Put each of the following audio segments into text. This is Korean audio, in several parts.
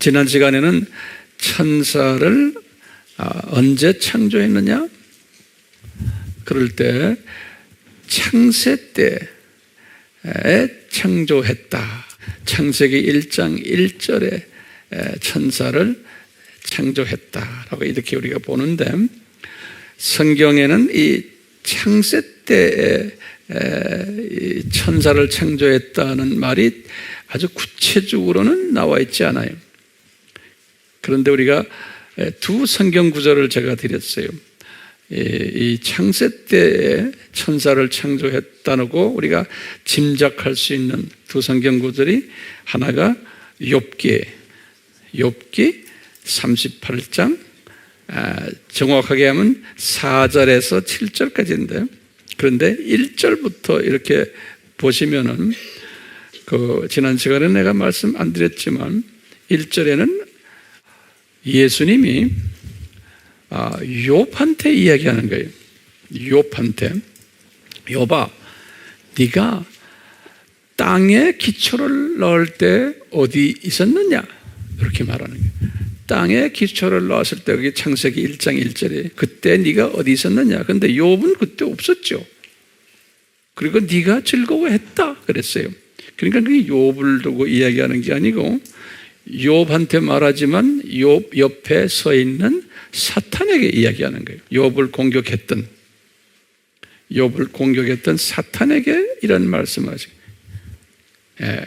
지난 시간에는 천사를 언제 창조했느냐? 그럴 때 창세 때에 창조했다. 창세기 1장 1절에 천사를 창조했다라고 이렇게 우리가 보는데, 성경에는 이 창세 때에 천사를 창조했다는 말이 아주 구체적으로는 나와 있지 않아요. 그런데 우리가 두 성경 구절을 제가 드렸어요. 이 창세 때에 천사를 창조했다고 우리가 짐작할 수 있는 두 성경 구절이, 하나가 욥기 38장, 정확하게 하면 4절에서 7절까지인데, 그런데 1절부터 이렇게 보시면은, 지난 시간에 내가 말씀 안 드렸지만 1절에는 예수님이 욥한테 이야기하는 거예요. 욥한테, 욥아, 네가 땅에 기초를 넣을 때 어디 있었느냐? 이렇게 말하는 거예요. 땅에 기초를 넣었을 때, 여기 창세기 1장 1절에 그때 네가 어디 있었느냐? 근데 욥은 그때 없었죠. 그리고 네가 즐거워했다 그랬어요. 그러니까 그게 욥을 두고 이야기하는 게 아니고 욥한테 말하지만 욥 옆에 서 있는 사탄에게 이야기하는 거예요. 욥을 공격했던 사탄에게 이런 말씀을 하죠.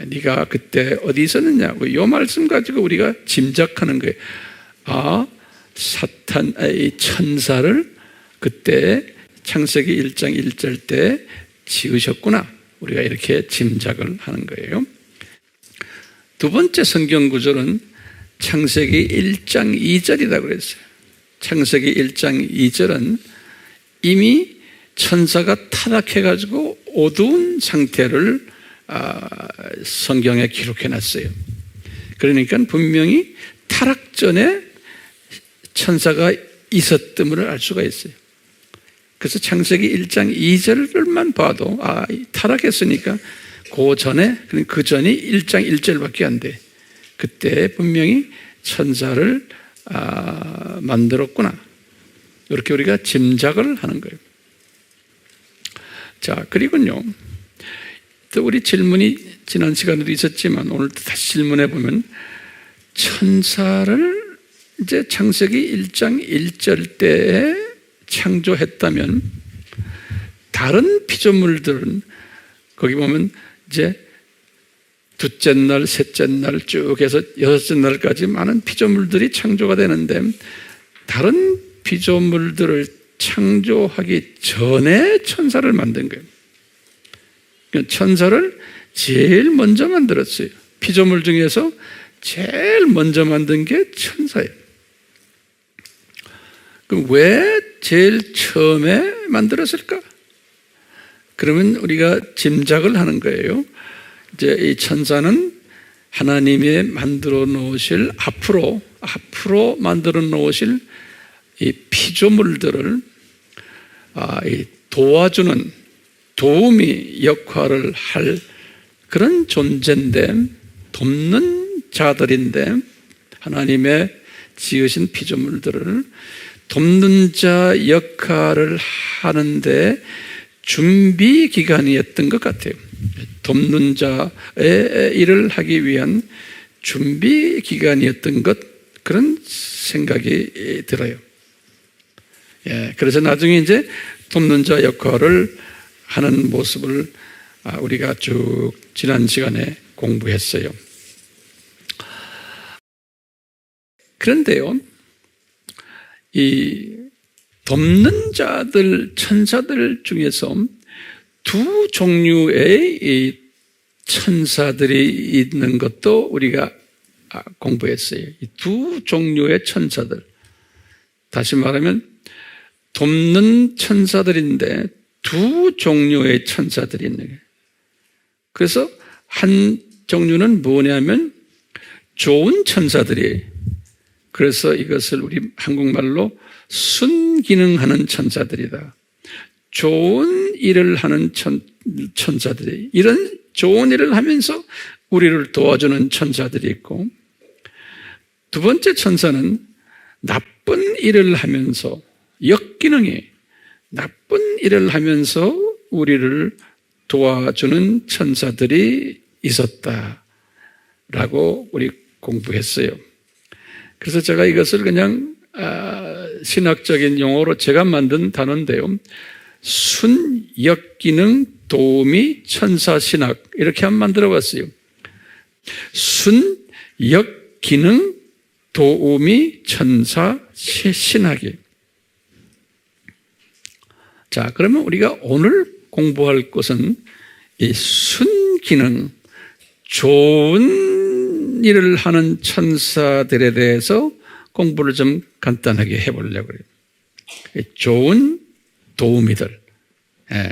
네가 그때 어디 있었느냐고, 이 말씀 가지고 우리가 짐작하는 거예요. 이 천사를 그때 창세기 1장 1절 때 지으셨구나. 우리가 이렇게 짐작을 하는 거예요. 두 번째 성경 구절은 창세기 1장 2절이라고 그랬어요. 창세기 1장 2절은 이미 천사가 타락해가지고 어두운 상태를 성경에 기록해놨어요. 그러니까 분명히 타락 전에 천사가 있었음을 알 수가 있어요. 그래서 창세기 1장 2절만 봐도 타락했으니까 그 전에, 그 전이 1장 1절밖에 안 돼. 그때 분명히 천사를 만들었구나. 이렇게 우리가 짐작을 하는 거예요. 자, 그리고요, 또 우리 질문이 지난 시간에도 있었지만 오늘도 다시 질문해 보면, 천사를 이제 창세기 1장 1절 때에 창조했다면 다른 피조물들은, 거기 보면 이제 둘째 날, 셋째 날 쭉 해서 여섯째 날까지 많은 피조물들이 창조가 되는데, 다른 피조물들을 창조하기 전에 천사를 만든 거예요. 천사를 제일 먼저 만들었어요. 피조물 중에서 제일 먼저 만든 게 천사예요. 그럼 왜 제일 처음에 만들었을까? 그러면 우리가 짐작을 하는 거예요. 이제 이 천사는 하나님이 만들어 놓으실, 앞으로 만들어 놓으실 이 피조물들을 도와주는, 도우미 역할을 할 그런 존재인데, 돕는 자들인데, 하나님의 지으신 피조물들을 돕는 자 역할을 하는데 준비 기간이었던 것 같아요. 돕는 자의 일을 하기 위한 준비 기간이었던 것, 그런 생각이 들어요. 그래서 나중에 이제 돕는 자 역할을 하는 모습을 우리가 쭉 지난 시간에 공부했어요. 그런데요, 이 돕는 자들, 천사들 중에서 두 종류의 이 천사들이 있는 것도 우리가 공부했어요. 이 두 종류의 천사들, 다시 말하면 돕는 천사들인데 두 종류의 천사들이 있는 거예요. 그래서 한 종류는 뭐냐면 좋은 천사들이에요. 그래서 이것을 우리 한국말로 순기능하는 천사들이다. 좋은 일을 하는 천사들이, 이런 좋은 일을 하면서 우리를 도와주는 천사들이 있고, 두 번째 천사는 나쁜 일을 하면서 역기능이 나쁜 일을 하면서 우리를 도와주는 천사들이 있었다라고 우리 공부했어요. 그래서 제가 이것을 그냥 신학적인 용어로 제가 만든 단어인데요. 순역기능 도우미 천사신학 이렇게 한번 만들어봤어요. 순역기능 도우미 천사신학이. 자, 그러면 우리가 오늘 공부할 것은 이 순기능, 좋은 일을 하는 천사들에 대해서 공부를 좀 간단하게 해보려고 그래요. 좋은 도우미들. 예.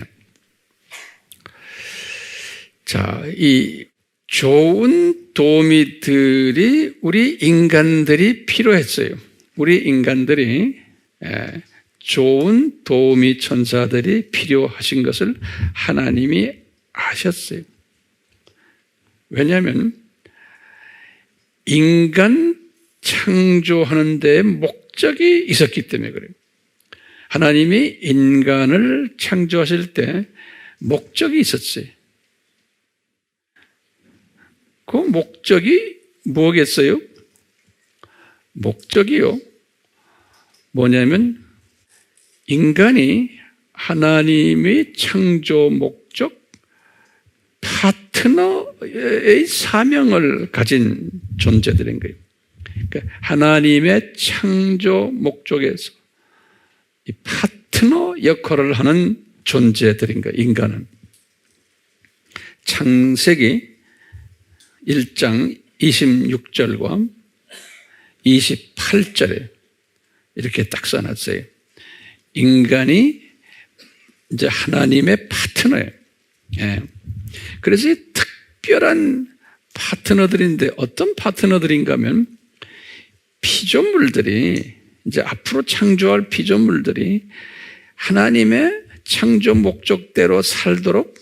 자, 이 좋은 도우미들이 우리 인간들이 필요했어요. 우리 인간들이 좋은 도우미 천사들이 필요하신 것을 하나님이 아셨어요. 왜냐하면 인간 창조하는 데 목적이 있었기 때문에 그래요. 하나님이 인간을 창조하실 때 목적이 있었어요. 그 목적이 뭐겠어요? 목적이요. 뭐냐면 인간이 하나님의 창조 목적 파트너의 사명을 가진 존재들인 거예요. 그러니까 하나님의 창조 목적에서 이 파트너 역할을 하는 존재들인 거예요. 인간은. 창세기 1장 26절과 28절에 이렇게 딱 써놨어요. 인간이 이제 하나님의 파트너예요. 예. 그래서 특별한 파트너들인데 어떤 파트너들인가 하면 피조물들이 이제 앞으로 창조할 피조물들이 하나님의 창조 목적대로 살도록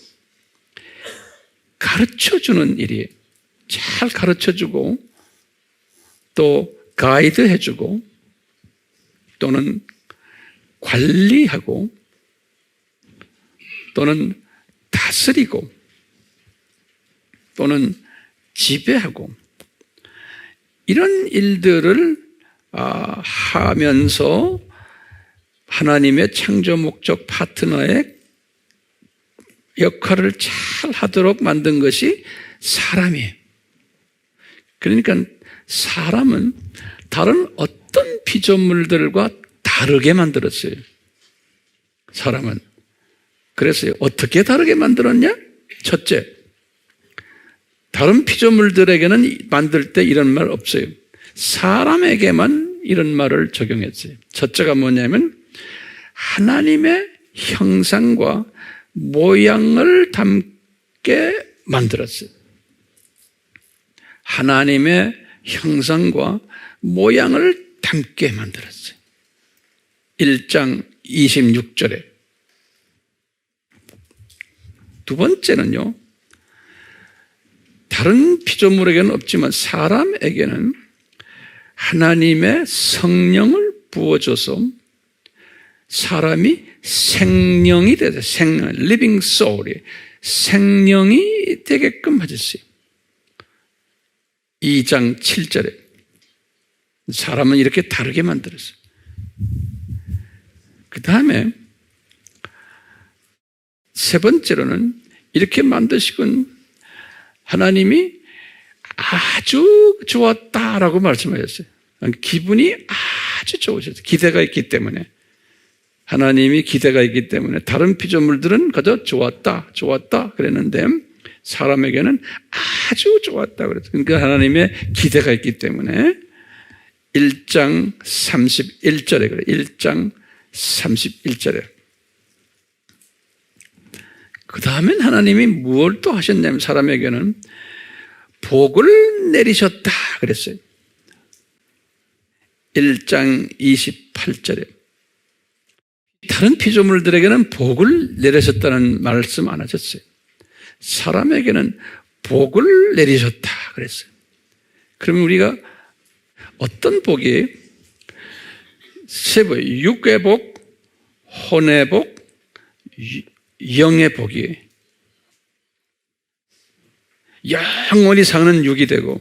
가르쳐주는 일이에요. 잘 가르쳐주고 또 가이드해주고 또는 관리하고 또는 다스리고 또는 지배하고 이런 일들을 하면서 하나님의 창조 목적 파트너의 역할을 잘 하도록 만든 것이 사람이에요. 그러니까 사람은 다른 어떤 피조물들과 다르게 만들었어요. 사람은. 그래서 어떻게 다르게 만들었냐? 첫째, 다른 피조물들에게는 만들 때 이런 말 없어요. 사람에게만 이런 말을 적용했어요. 첫째가 뭐냐면 하나님의 형상과 모양을 담게 만들었어요. 하나님의 형상과 모양을 담게 만들었어요. 1장 26절에. 두 번째는요, 다른 피조물에게는 없지만 사람에게는 하나님의 성령을 부어줘서 사람이 생명이 되서 living soul이 생명이 되게끔 하셨어요. 2장 7절에 사람은 이렇게 다르게 만들었어요. 그 다음에 세 번째로는 이렇게 만드시곤 하나님이 아주 좋았다라고 말씀하셨어요. 기분이 아주 좋으셨어요. 기대가 있기 때문에. 하나님이 기대가 있기 때문에 다른 피조물들은 그저 좋았다 그랬는데 사람에게는 아주 좋았다 그랬어요. 그러니까 하나님의 기대가 있기 때문에 1장 31절에 그래요. 1장 31절에. 그 다음엔 하나님이 무엇을 또 하셨냐면 사람에게는 복을 내리셨다 그랬어요. 1장 28절에. 다른 피조물들에게는 복을 내리셨다는 말씀 안 하셨어요. 사람에게는 복을 내리셨다 그랬어요. 그러면 우리가 어떤 복이 세 복, 육의 복, 혼의 복, 영의 복이 영원히 사는 육이 되고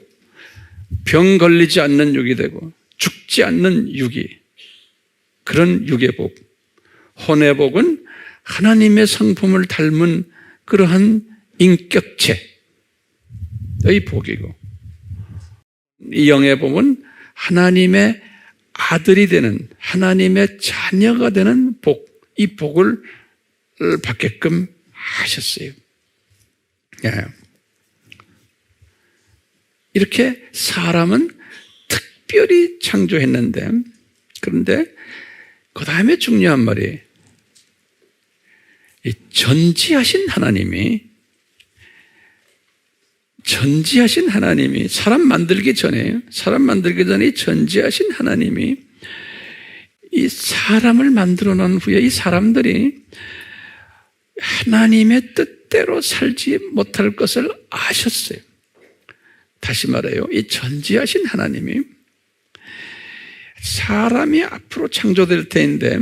병 걸리지 않는 육이 되고 죽지 않는 육이, 그런 육의 복. 혼의 복은 하나님의 성품을 닮은 그러한 인격체의 복이고, 이 영의 복은 하나님의 아들이 되는, 하나님의 자녀가 되는 복, 이 복을 받게끔 하셨어요. 예. 이렇게 사람은 특별히 창조했는데, 그런데 그 다음에 중요한 말이, 이 전지하신 하나님이 사람 만들기 전에 이 전지하신 하나님이 이 사람을 만들어 놓은 후에 이 사람들이 하나님의 뜻대로 살지 못할 것을 아셨어요. 다시 말해요. 이 전지하신 하나님이 사람이 앞으로 창조될 때인데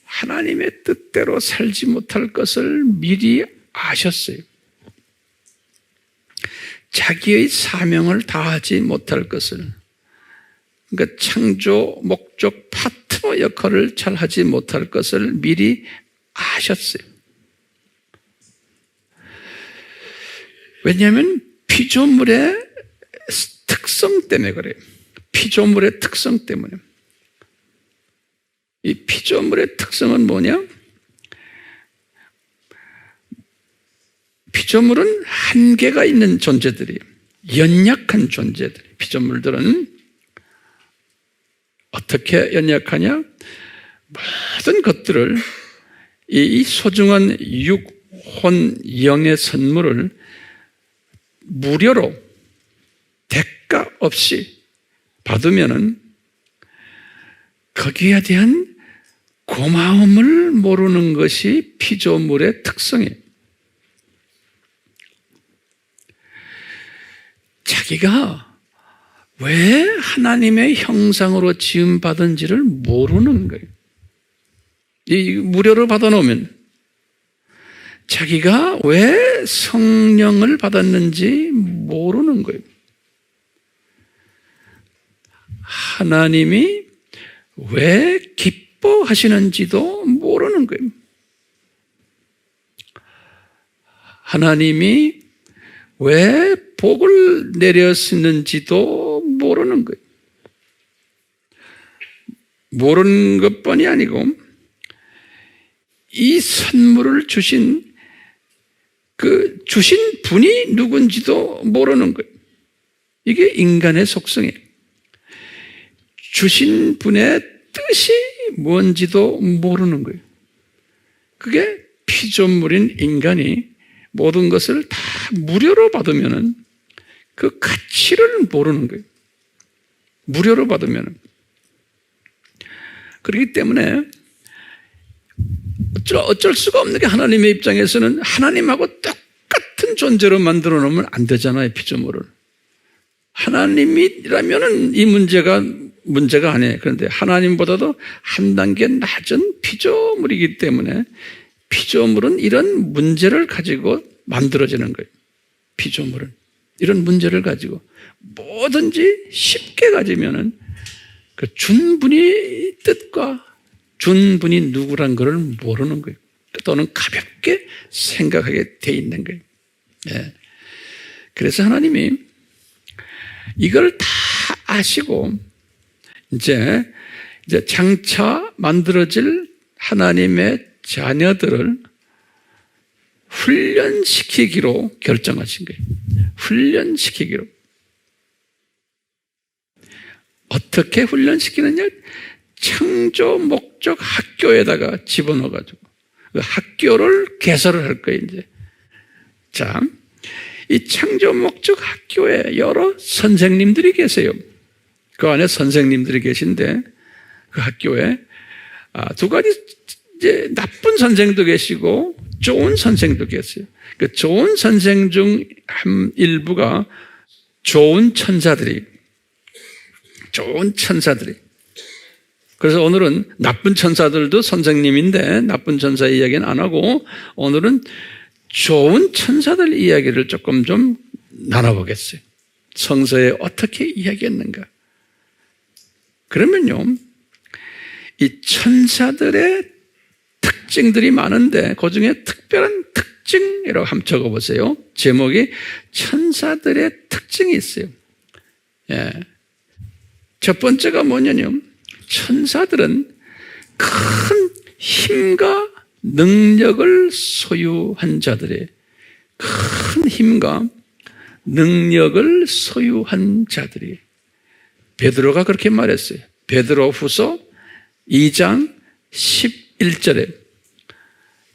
하나님의 뜻대로 살지 못할 것을 미리 아셨어요. 자기의 사명을 다하지 못할 것을, 그러니까 창조 목적 파트너 역할을 잘 하지 못할 것을 미리 아셨어요. 왜냐하면 피조물의 특성 때문에 그래요. 피조물의 특성 때문에. 이 피조물의 특성은 뭐냐? 피조물은 한계가 있는 존재들이에요. 연약한 존재들. 피조물들은 어떻게 연약하냐? 모든 것들을, 이 소중한 육, 혼, 영의 선물을 무료로 대가 없이 받으면은 거기에 대한 고마움을 모르는 것이 피조물의 특성이에요. 자기가 왜 하나님의 형상으로 지음받은지를 모르는 거예요. 이 무료로 받아놓으면 자기가 왜 성령을 받았는지 모르는 거예요. 하나님이 왜 기뻐하시는지도 모르는 거예요. 하나님이 왜 복을 내렸는지도 모르는 거예요. 모르는 것뿐이 아니고 이 선물을 주신 분이 누군지도 모르는 거예요. 이게 인간의 속성이에요. 주신 분의 뜻이 뭔지도 모르는 거예요. 그게 피조물인 인간이 모든 것을 다 무료로 받으면은 그 가치를 모르는 거예요. 무료로 받으면은. 그렇기 때문에 어쩔 수가 없는 게, 하나님의 입장에서는 하나님하고 똑같은 존재로 만들어 놓으면 안 되잖아요, 피조물을. 하나님이라면은 이 문제가 아니에요. 그런데 하나님보다도 한 단계 낮은 피조물이기 때문에 피조물은 이런 문제를 가지고 만들어지는 거예요. 피조물은 이런 문제를 가지고 뭐든지 쉽게 가지면은 그 준분이 뜻과 준분이 누구란 것을 모르는 거예요. 또는 가볍게 생각하게 돼 있는 거예요. 예. 그래서 하나님이 이걸 다 아시고 이제 장차 만들어질 하나님의 자녀들을 훈련시키기로 결정하신 거예요. 훈련시키기로. 어떻게 훈련시키느냐? 창조 목적 학교에다가 집어넣어가지고 그 학교를 개설을 할 거예요, 이제. 자, 이 창조 목적 학교에 여러 선생님들이 계세요. 그 안에 선생님들이 계신데 그 학교에 두 가지, 이제 나쁜 선생도 계시고 좋은 선생도 계세요. 그 좋은 선생 중 한 일부가 좋은 천사들이, 좋은 천사들이. 그래서 오늘은 나쁜 천사들도 선생님인데 나쁜 천사 이야기는 안 하고 오늘은 좋은 천사들 이야기를 조금 좀 나눠보겠어요. 성서에 어떻게 이야기했는가. 그러면요, 이 천사들의 특징들이 많은데 그 중에 특별한 특징이라고 한번 적어보세요. 제목이 천사들의 특징이 있어요. 예. 첫 번째가 뭐냐면 천사들은 큰 힘과 능력을 소유한 자들이에요. 큰 힘과 능력을 소유한 자들이에요. 베드로가 그렇게 말했어요. 베드로 후서 2장 11절에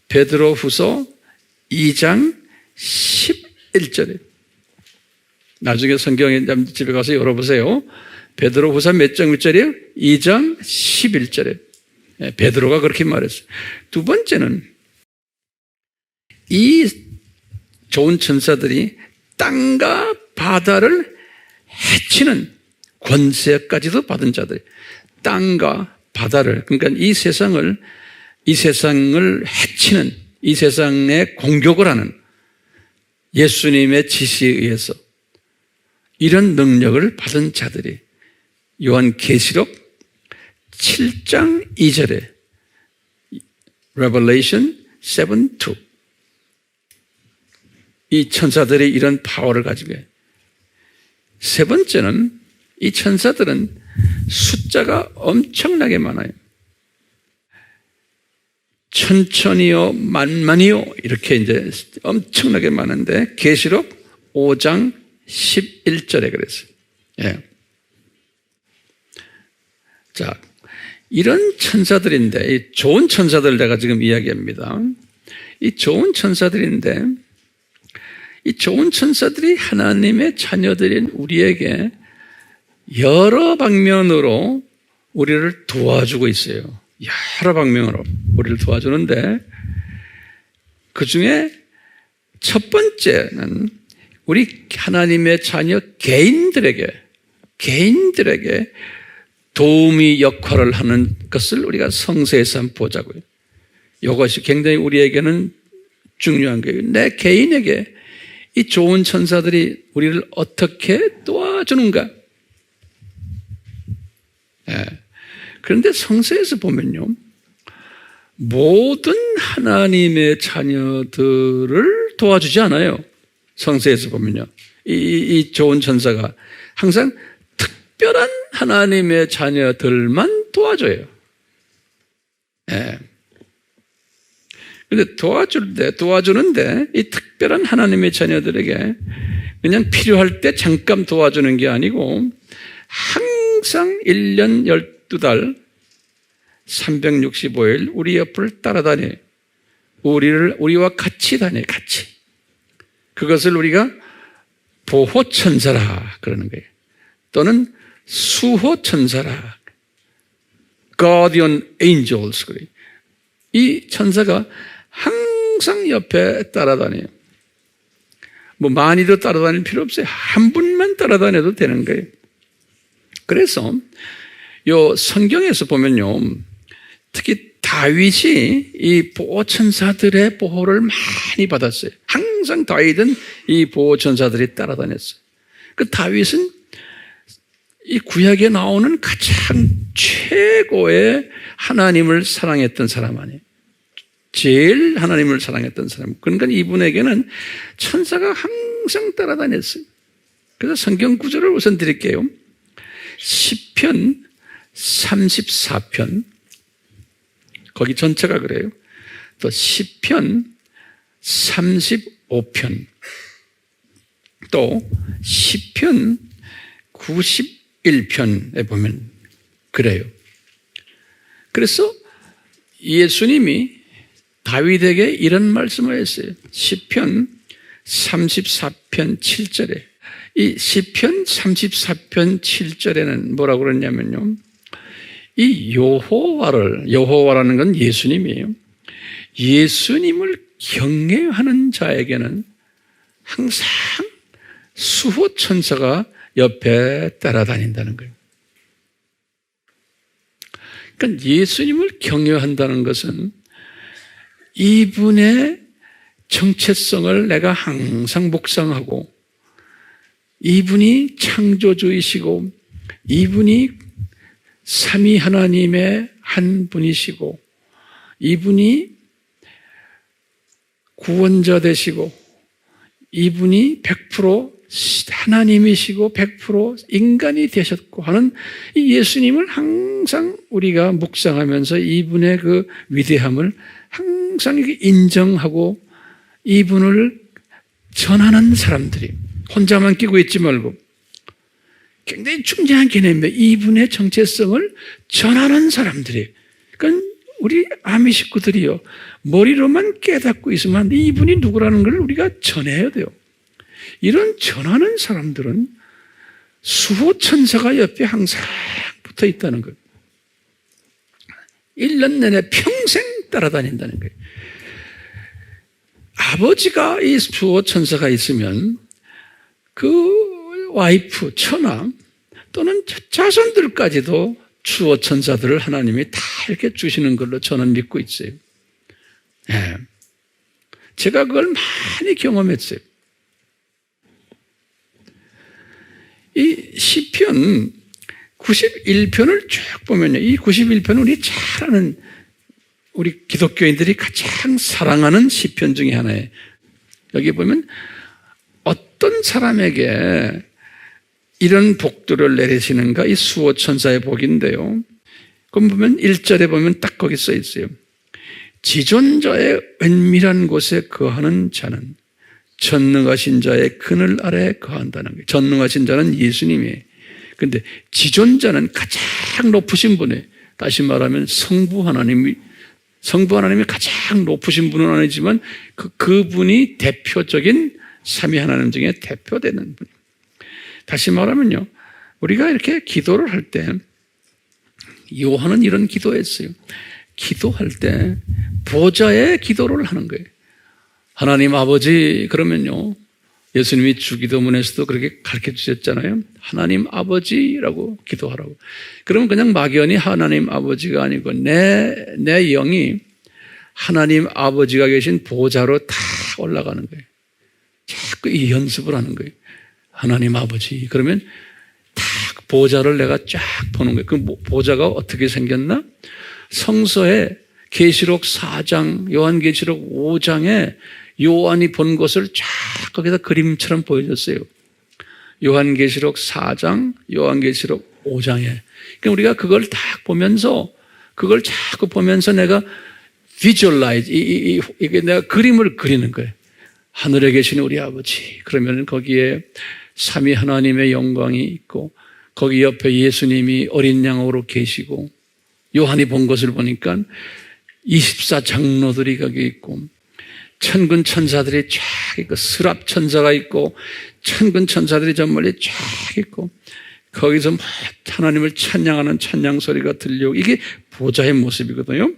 베드로 후서 2장 11절에 나중에 성경에 집에 가서 열어보세요. 베드로 후서 몇 절이에요? 2장 11절에 베드로가 그렇게 말했어요. 두 번째는 이 좋은 천사들이 땅과 바다를 해치는 권세까지도 받은 자들. 땅과 바다를, 그러니까 이 세상을 해치는, 이 세상에 공격을 하는 예수님의 지시에 의해서 이런 능력을 받은 자들이 요한계시록 7장 2절에 Revelation 7:2 이 천사들이 이런 파워를 가지고 해요. 세 번째는 이 천사들은 숫자가 엄청나게 많아요. 천천히요, 만만히요, 이렇게 이제 엄청나게 많은데, 계시록 5장 11절에 그랬어요. 예. 자, 이런 천사들인데, 이 좋은 천사들 내가 지금 이야기합니다. 이 좋은 천사들인데, 이 좋은 천사들이 하나님의 자녀들인 우리에게 여러 방면으로 우리를 도와주고 있어요. 여러 방면으로 우리를 도와주는데 그 중에 첫 번째는 우리 하나님의 자녀 개인들에게 도우미 역할을 하는 것을 우리가 성서에서 한번 보자고요. 이것이 굉장히 우리에게는 중요한 거예요. 내 개인에게 이 좋은 천사들이 우리를 어떻게 도와주는가? 예. 그런데 성서에서 보면요, 모든 하나님의 자녀들을 도와주지 않아요. 성서에서 보면요, 이 좋은 천사가 항상 특별한 하나님의 자녀들만 도와줘요. 예. 근데 도와주는데 이 특별한 하나님의 자녀들에게 그냥 필요할 때 잠깐 도와주는 게 아니고 항상 1년 12달 365일 우리 옆을 따라다녀요. 우리와 같이 다녀요. 같이. 그것을 우리가 보호천사라 그러는 거예요. 또는 수호천사라, Guardian Angels 그래요. 이 천사가 항상 옆에 따라다녀요. 뭐 많이도 따라다닐 필요 없어요. 한 분만 따라다녀도 되는 거예요. 그래서 요 성경에서 보면요, 특히 다윗이 이 보호천사들의 보호를 많이 받았어요. 항상 다윗은 이 보호천사들이 따라다녔어요. 그 다윗은 이 구약에 나오는 가장 최고의 하나님을 사랑했던 사람 아니에요. 제일 하나님을 사랑했던 사람. 그러니까 이분에게는 천사가 항상 따라다녔어요. 그래서 성경 구절을 우선 드릴게요. 시편 34편, 거기 전체가 그래요. 또 시편 35편, 또 시편 91편에 보면 그래요. 그래서 예수님이 다윗에게 이런 말씀을 했어요. 시편 34편 7절에. 이 시편 34편 7절에는 뭐라고 그러냐면요, 이 여호와라는 건 예수님이에요. 예수님을 경외하는 자에게는 항상 수호천사가 옆에 따라다닌다는 거예요. 그러니까 예수님을 경외한다는 것은 이분의 정체성을 내가 항상 묵상하고, 이분이 창조주이시고 이분이 삼위 하나님의 한 분이시고 이분이 구원자 되시고 이분이 100% 하나님이시고 100% 인간이 되셨고 하는 이 예수님을 항상 우리가 묵상하면서 이분의 그 위대함을 항상 인정하고 이분을 전하는 사람들이, 혼자만 끼고 있지 말고 굉장히 중요한 개념입니다. 이분의 정체성을 전하는 사람들이. 그러니까 우리 아미 식구들이요, 머리로만 깨닫고 있으면 이분이 누구라는 걸 우리가 전해야 돼요. 이런 전하는 사람들은 수호 천사가 옆에 항상 붙어 있다는 거예요. 1년 내내 평생 따라다닌다는 거예요. 아버지가 이 수호 천사가 있으면 그 와이프, 처남 또는 자손들까지도 수호 천사들을 하나님이 다 이렇게 주시는 걸로 저는 믿고 있어요. 네. 제가 그걸 많이 경험했어요. 이 시편 91편을 쭉 보면요, 이 91편은 우리 잘 아는, 우리 기독교인들이 가장 사랑하는 시편 중에 하나예요. 여기 보면 어떤 사람에게 이런 복들을 내리시는가, 이 수호 천사의 복인데요. 그럼 보면 1절에 보면 딱 거기 써 있어요. 지존자의 은밀한 곳에 거하는 자는 전능하신 자의 그늘 아래 거한다는 거예요. 전능하신 자는 예수님이에요. 그런데 지존자는 가장 높으신 분이에요. 다시 말하면 성부 하나님이 가장 높으신 분은 아니지만 그분이 대표적인 삼위 하나님 중에 대표되는 분. 다시 말하면요, 우리가 이렇게 기도를 할 때, 요한은 이런 기도했어요. 기도할 때 보좌의 기도를 하는 거예요. 하나님 아버지, 그러면요, 예수님이 주기도문에서도 그렇게 가르쳐 주셨잖아요. 하나님 아버지라고 기도하라고. 그러면 그냥 막연히 하나님 아버지가 아니고 내 영이 하나님 아버지가 계신 보좌로 다 올라가는 거예요. 자꾸 이 연습을 하는 거예요. 하나님 아버지, 그러면 딱 보좌를 내가 쫙 보는 거예요. 그 보좌가 어떻게 생겼나? 성서에 계시록 4장, 요한계시록 5장에 요한이 본 것을 쫙 거기다 그림처럼 보여줬어요. 요한계시록 4장, 요한계시록 5장에. 그러니까 우리가 그걸 딱 보면서, 그걸 자꾸 보면서 내가 visualize, 이게 내가 그림을 그리는 거예요. 하늘에 계신 우리 아버지. 그러면 거기에 삼위 하나님의 영광이 있고, 거기 옆에 예수님이 어린 양으로 계시고, 요한이 본 것을 보니까 24장로들이 거기 있고, 천군 천사들이 쫙 있고, 스랍 천사가 있고, 천군 천사들이 저 멀리 쫙 있고, 거기서 막 하나님을 찬양하는 찬양 소리가 들려오고, 이게 보좌의 모습이거든요.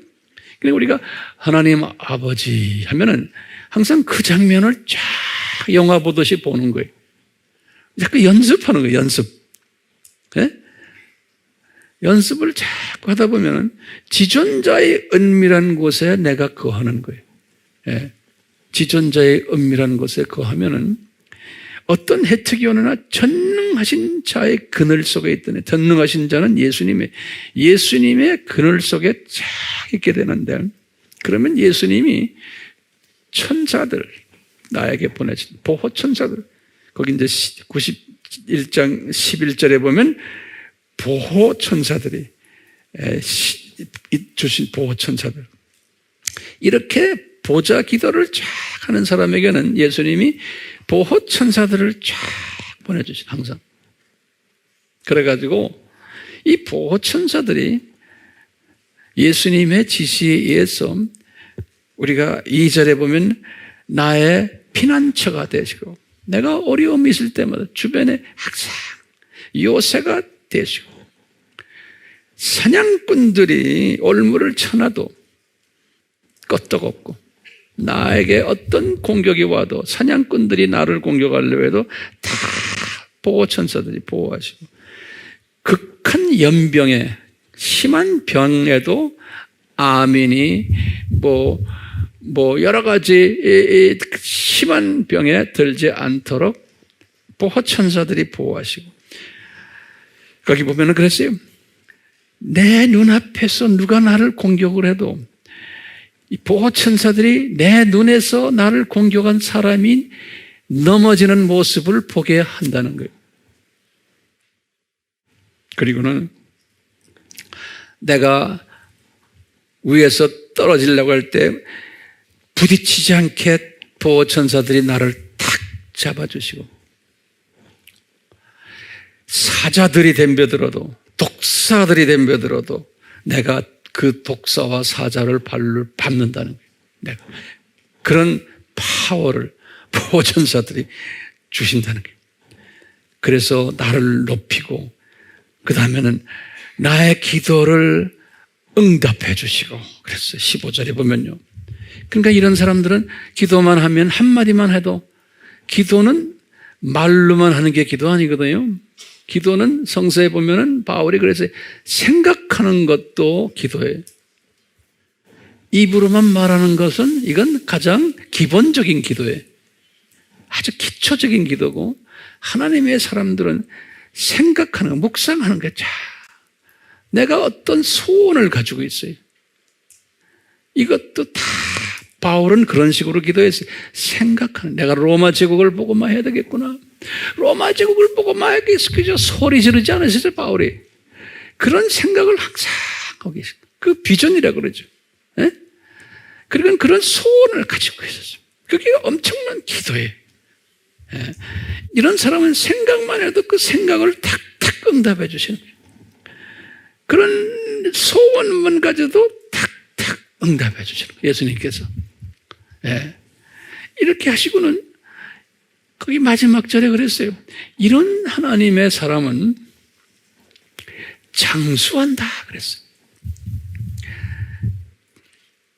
그러니까 우리가 하나님 아버지 하면은 항상 그 장면을 쫙 영화 보듯이 보는 거예요. 자꾸 연습하는 거예요, 연습. 네? 연습을 자꾸 하다 보면은 지존자의 은밀한 곳에 내가 거하는 거예요. 네. 지존자의 은밀한 곳에 거하면은 어떤 혜택이 오느나 전능하신 자의 그늘 속에 있더니, 전능하신 자는 예수님의 그늘 속에 쫙 있게 되는데, 그러면 예수님이 천사들, 나에게 보내신 보호 천사들, 거기 이제 91장 11절에 보면 보호 천사들이 주신 보호 천사들, 이렇게 보좌 기도를 쫙 하는 사람에게는 예수님이 보호 천사들을 쫙 보내주신, 항상. 그래가지고 이 보호 천사들이 예수님의 지시에 의해서 우리가 2절에 보면 나의 피난처가 되시고, 내가 어려움이 있을 때마다 주변에 항상 요새가 되시고, 사냥꾼들이 올무를 쳐놔도 끄떡없고, 나에게 어떤 공격이 와도, 사냥꾼들이 나를 공격하려고 해도 다 보호천사들이 보호하시고, 극한 연병에 심한 병에도 아멘이 여러 가지 심한 병에 들지 않도록 보호천사들이 보호하시고, 거기 보면은 그랬어요. 내 눈앞에서 누가 나를 공격을 해도 이 보호천사들이 내 눈에서 나를 공격한 사람이 넘어지는 모습을 보게 한다는 거예요. 그리고는 내가 위에서 떨어지려고 할 때 부딪히지 않게 보호천사들이 나를 탁 잡아주시고, 사자들이 덤벼들어도, 독사들이 덤벼들어도 내가 그 독사와 사자를 발로 밟는다는 거예요. 내가 그런 파워를 보호천사들이 주신다는 거예요. 그래서 나를 높이고, 그 다음에는 나의 기도를 응답해 주시고 그랬어요. 15절에 보면요. 그러니까 이런 사람들은 기도만 하면, 한마디만 해도, 기도는 말로만 하는 게 기도 아니거든요. 기도는 성서에 보면은 바울이 그래서 생각하는 것도 기도예요. 입으로만 말하는 것은 이건 가장 기본적인 기도예요. 아주 기초적인 기도고, 하나님의 사람들은 생각하는 거, 묵상하는 게 내가 어떤 소원을 가지고 있어요. 이것도 다 바울은 그런 식으로 기도했어요. 생각하는, 내가 로마 제국을 보고 막 해야 되겠구나. 로마 제국을 보고 막 해야겠어. 그저 소리 지르지 않으셨어요, 바울이. 그런 생각을 항상 하고 계세요. 그 비전이라고 그러죠. 예? 그러니까 그런 소원을 가지고 있었어요. 그게 엄청난 기도예요. 예. 이런 사람은 생각만 해도 그 생각을 탁탁 응답해 주시는 거예요. 그런 소원만 가져도 탁탁 응답해 주시는 거예요, 예수님께서. 예. 이렇게 하시고는 거기 마지막 절에 그랬어요. 이런 하나님의 사람은 장수한다 그랬어요.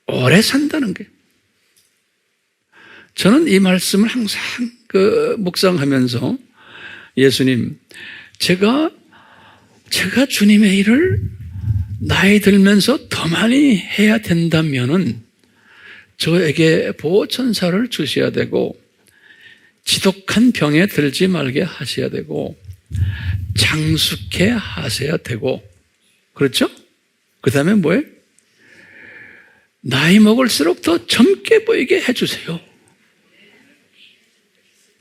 오래 산다는 게. 저는 이 말씀을 항상 묵상하면서, 예수님, 제가 주님의 일을 나이 들면서 더 많이 해야 된다면은 저에게 보호천사를 주셔야 되고, 지독한 병에 들지 말게 하셔야 되고, 장수케 하셔야 되고, 그렇죠? 그 다음에 뭐예요? 나이 먹을수록 더 젊게 보이게 해주세요.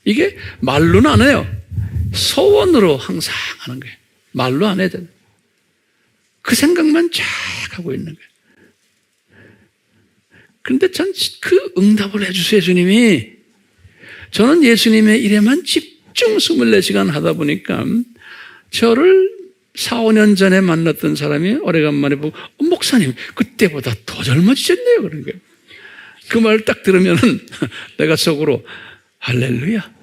이게 말로는 안 해요. 소원으로 항상 하는 거예요. 말로 안 해야 돼요. 그 생각만 쫙 하고 있는 거예요. 그런데 전 그 응답을 해주세요, 주님이. 저는 예수님의 일에만 집중 24시간 하다 보니까 저를 4, 5년 전에 만났던 사람이 오래간만에 보고, 목사님, 그때보다 더 젊어지셨네요. 그런 거예요. 그 말 딱 들으면은 내가 속으로 할렐루야.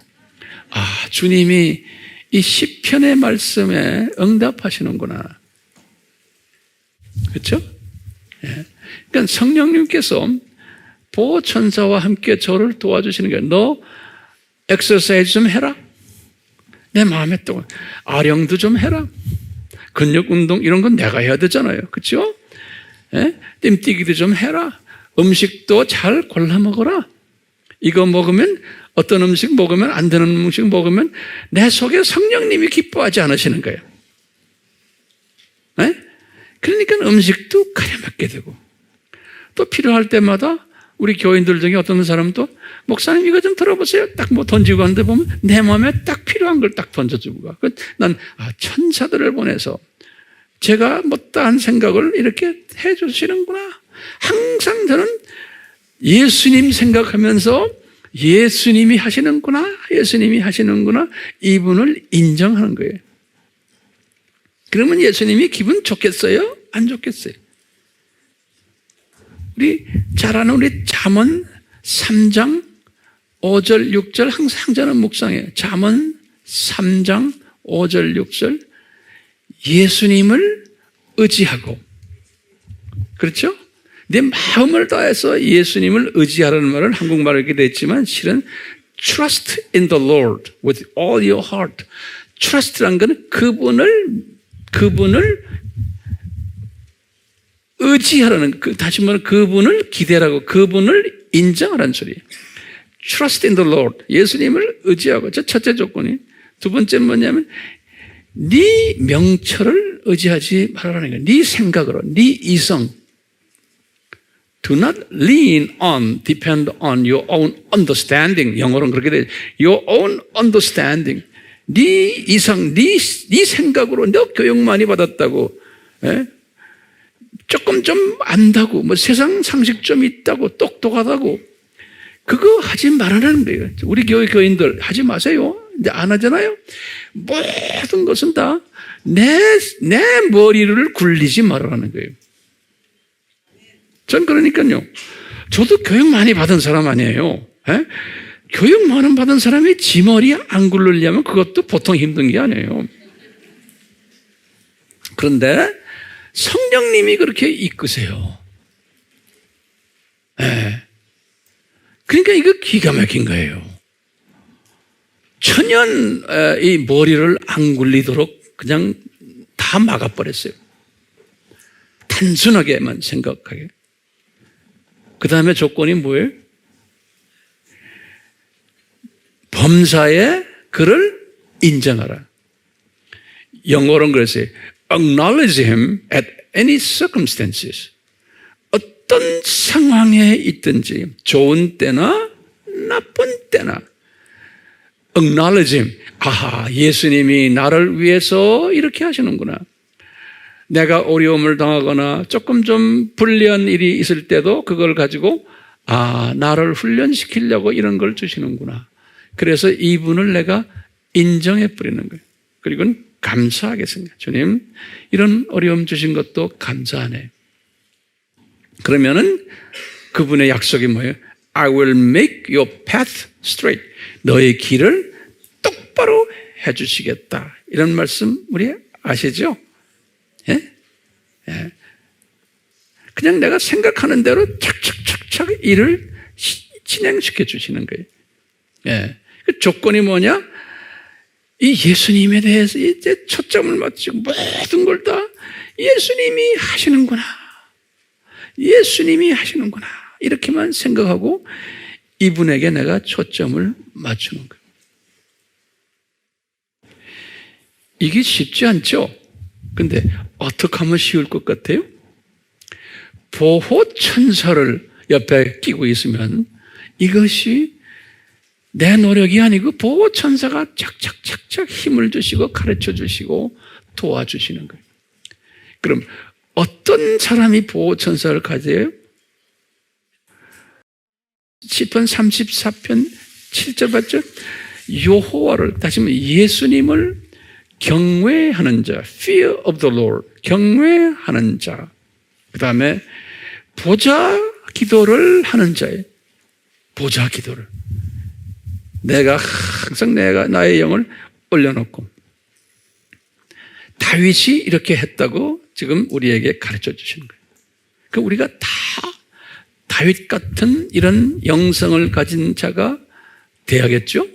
아, 주님이 이 시편의 말씀에 응답하시는구나. 그렇죠? 예. 그러니까 성령님께서 보호천사와 함께 저를 도와주시는 거예요. 너 엑서사이즈 좀 해라. 내 마음에 또 아령도 좀 해라. 근력 운동 이런 건 내가 해야 되잖아요. 그렇죠? 예? 뜀뛰기도 좀 해라. 음식도 잘 골라 먹어라. 이거 먹으면, 어떤 음식 먹으면, 안 되는 음식 먹으면 내 속에 성령님이 기뻐하지 않으시는 거예요. 예? 그러니까 음식도 가려 먹게 되고, 또 필요할 때마다 우리 교인들 중에 어떤 사람도, 목사님 이거 좀 들어보세요. 딱 뭐 던지고 하는데 보면 내 마음에 딱 필요한 걸 딱 던져주고 가. 난 천사들을 보내서 제가 못다한 생각을 이렇게 해주시는구나. 항상 저는 예수님 생각하면서 예수님이 하시는구나, 예수님이 하시는구나, 이분을 인정하는 거예요. 그러면 예수님이 기분 좋겠어요? 안 좋겠어요? 우리 잘 아는 우리 잠언 3장 5절 6절 항상 저는 묵상해요. 잠언 3장 5절 6절, 예수님을 의지하고, 그렇죠? 내 마음을 다해서 예수님을 의지하라는 말은 한국말로 이렇게 됐지만 실은 trust in the Lord with all your heart. trust라는 것은 그분을 의지하라는, 다시 말하면 그분을 기대라고, 그분을 인정하라는 소리예요. Trust in the Lord. 예수님을 의지하고. 저 첫째 조건이. 두 번째는 뭐냐면 네 명철을 의지하지 말라는 거예요. 네 생각으로, 네 이성. Do not lean on, depend on your own understanding. 영어로는 그렇게 돼. Your own understanding. 네 이성, 네 생각으로 너 교육 많이 받았다고, 예? 조금 좀 안다고, 뭐 세상 상식 좀 있다고, 똑똑하다고, 그거 하지 말라는 거예요. 우리 교회 교인들 하지 마세요. 이제 안 하잖아요. 모든 것은 다 내 머리를 굴리지 말라는 거예요. 전 그러니까요. 저도 교육 많이 받은 사람 아니에요. 에? 교육 많이 받은 사람이 지 머리 안 굴리려면 그것도 보통 힘든 게 아니에요. 그런데 성령님이 그렇게 이끄세요. 에. 그러니까 이거 기가 막힌 거예요. 천연 이 머리를 안 굴리도록 그냥 다 막아버렸어요. 단순하게만 생각하게. 그 다음에 조건이 뭐예요? 범사에 그를 인정하라. 영어로는 그랬어요. Acknowledge him at any circumstances. 어떤 상황에 있든지 좋은 때나 나쁜 때나 acknowledge him. 아하, 예수님이 나를 위해서 이렇게 하시는구나. 내가 어려움을 당하거나 조금 좀 불리한 일이 있을 때도 그걸 가지고 나를 훈련시키려고 이런 걸 주시는구나. 그래서 이분을 내가 인정해 버리는 거예요. 그리고 감사하겠습니다. 주님, 이런 어려움 주신 것도 감사하네. 그러면은 그분의 약속이 뭐예요? I will make your path straight. 너의 길을 똑바로 해주시겠다. 이런 말씀 우리 아시죠? 예? 예. 그냥 내가 생각하는 대로 착착착착 일을 진행시켜 주시는 거예요. 예. 그 조건이 뭐냐? 이 예수님에 대해서 이제 초점을 맞추고 모든 걸 다 예수님이 하시는구나. 예수님이 하시는구나. 이렇게만 생각하고 이분에게 내가 초점을 맞추는 거예요. 이게 쉽지 않죠? 근데 어떻게 하면 쉬울 것 같아요? 보호천사를 옆에 끼고 있으면 이것이 내 노력이 아니고 보호천사가 착착착착 힘을 주시고 가르쳐 주시고 도와주시는 거예요. 그럼 어떤 사람이 보호천사를 가져요? 시편 34편 7절 봤죠? 여호와를, 다시 말하면 예수님을 경외하는 자, fear of the Lord, 경외하는 자. 그 다음에 보좌 기도를 하는 자예요. 보좌 기도를. 내가 항상 나의 영을 올려놓고. 다윗이 이렇게 했다고 지금 우리에게 가르쳐 주시는 거예요. 그 우리가 다 다윗 같은 이런 영성을 가진 자가 돼야겠죠?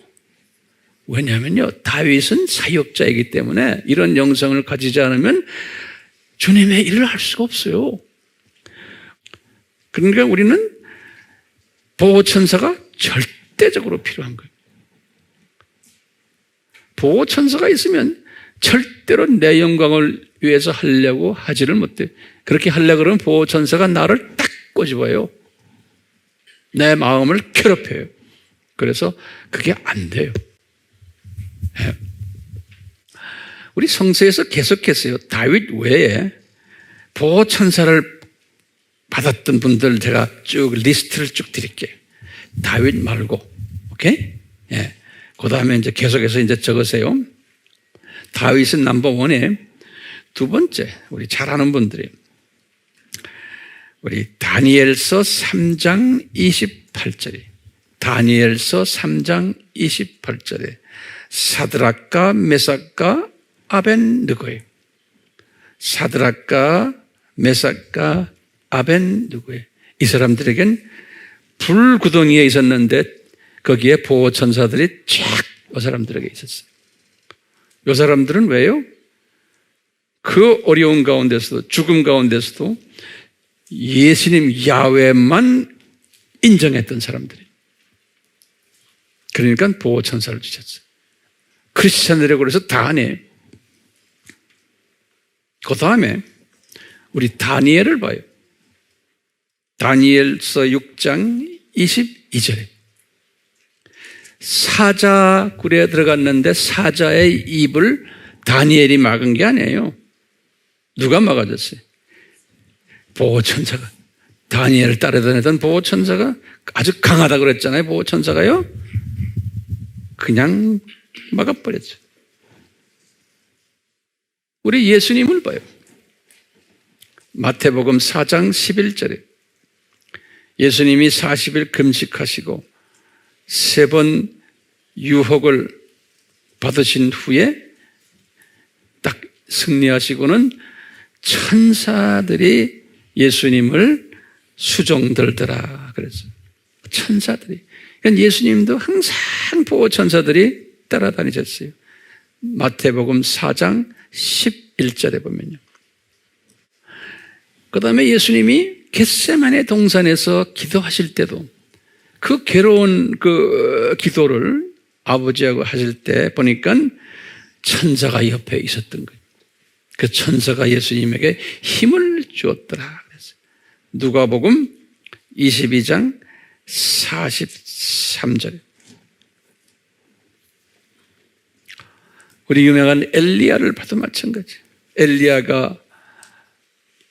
왜냐하면요, 다윗은 사역자이기 때문에 이런 영성을 가지지 않으면 주님의 일을 할 수가 없어요. 그러니까 우리는 보호천사가 절대적으로 필요한 거예요. 보호천사가 있으면 절대로 내 영광을 위해서 하려고 하지를 못해요. 그렇게 하려고 그러면 보호천사가 나를 딱 꼬집어요. 내 마음을 괴롭혀요. 그래서 그게 안 돼요. 우리 성서에서 계속해서요, 다윗 외에 보호천사를 받았던 분들 제가 쭉 리스트를 쭉 드릴게요. 다윗 말고, 오케이? 예. 그 다음에 이제 계속해서 이제 적으세요. 다윗은 넘버원에 두 번째, 우리 잘 아는 분들이 우리 다니엘서 3장 28절이 다니엘서 3장 28절에 사드락과 메삭과 아벤느고예요. 사드락과 메삭과 아벤느고예요. 이 사람들에겐 불구덩이에 있었는데 거기에 보호천사들이 쫙 이 사람들에게 있었어요. 이 사람들은 왜요? 그 어려운 가운데서도, 죽음 가운데서도 예수님 야훼만 인정했던 사람들이. 그러니까 보호천사를 주셨어요. 크리스찬이라고 해서 다 아니에요. 그 다음에 우리 다니엘을 봐요. 다니엘서 6장 22절에 사자 굴에 들어갔는데 사자의 입을 다니엘이 막은 게 아니에요. 누가 막아줬어요? 보호천사가. 다니엘을 따라다니던 보호천사가 아주 강하다고 그랬잖아요. 보호천사가요. 그냥 막아버렸죠. 우리 예수님을 봐요. 마태복음 4장 11절에 예수님이 40일 금식하시고 3번 유혹을 받으신 후에 딱 승리하시고는 천사들이 예수님을 수종들더라 그랬어요. 천사들이. 그러니까 예수님도 항상 보호천사들이 따라다니셨어요. 마태복음 4장 11절에 보면요. 그 다음에 예수님이 겟세마네 동산에서 기도하실 때도 그 괴로운 그 기도를 아버지하고 하실 때 보니까 천사가 옆에 있었던 거예요. 그 천사가 예수님에게 힘을 주었더라 그랬어요. 누가복음 22장 43절. 우리 유명한 엘리야를 봐도 마찬가지. 엘리야가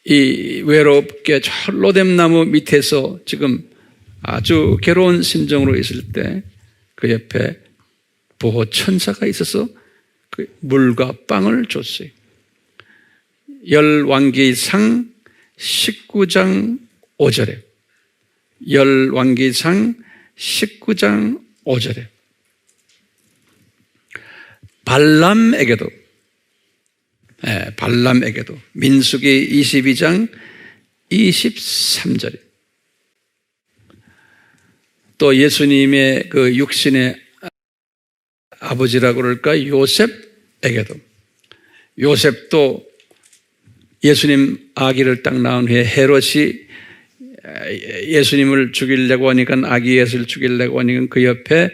이 외롭게 저 로뎀나무 밑에서 지금 아주 괴로운 심정으로 있을 때 그 옆에 보호 천사가 있어서 그 물과 빵을 줬어요. 열왕기상 19장 5절에 열왕기상 19장 5절에 발람에게도 민수기 22장 23절에 또 예수님의 그 육신의 아버지라고 그럴까 요셉에게도 요셉도 예수님 아기를 딱 낳은 후에 헤롯이 예수님을 죽이려고 하니까 아기 예수를 죽이려고 하니까 그 옆에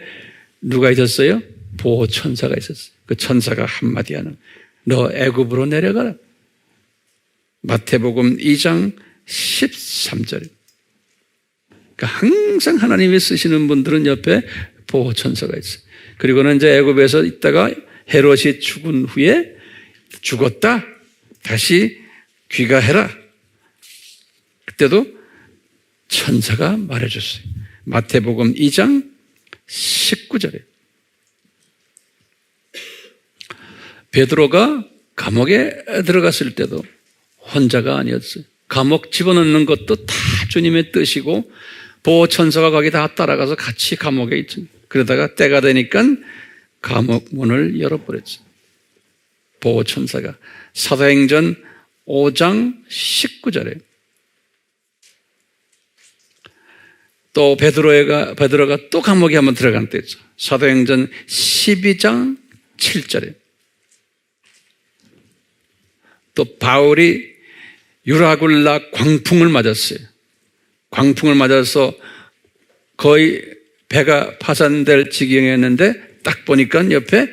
누가 있었어요? 보호 천사가 있었어요. 그 천사가 한마디 하는 너 애굽으로 내려가라. 마태복음 2장 13절. 그러니까 항상 하나님이 쓰시는 분들은 옆에 보호 천사가 있어요. 그리고는 이제 애굽에서 있다가 헤롯이 죽은 후에 죽었다. 다시 귀가해라. 그때도 천사가 말해줬어요. 마태복음 2장 19절에 베드로가 감옥에 들어갔을 때도 혼자가 아니었어요. 감옥 집어넣는 것도 다 주님의 뜻이고 보호천사가 거기 다 따라가서 같이 감옥에 있죠. 그러다가 때가 되니까 감옥 문을 열어버렸죠. 보호천사가. 사도행전 5장 19절에 또 베드로가 또 감옥에 한번 들어간 때죠. 사도행전 12장 7절에 또 바울이 유라굴라 광풍을 맞았어요. 광풍을 맞아서 거의 배가 파산될 지경이었는데 딱 보니까 옆에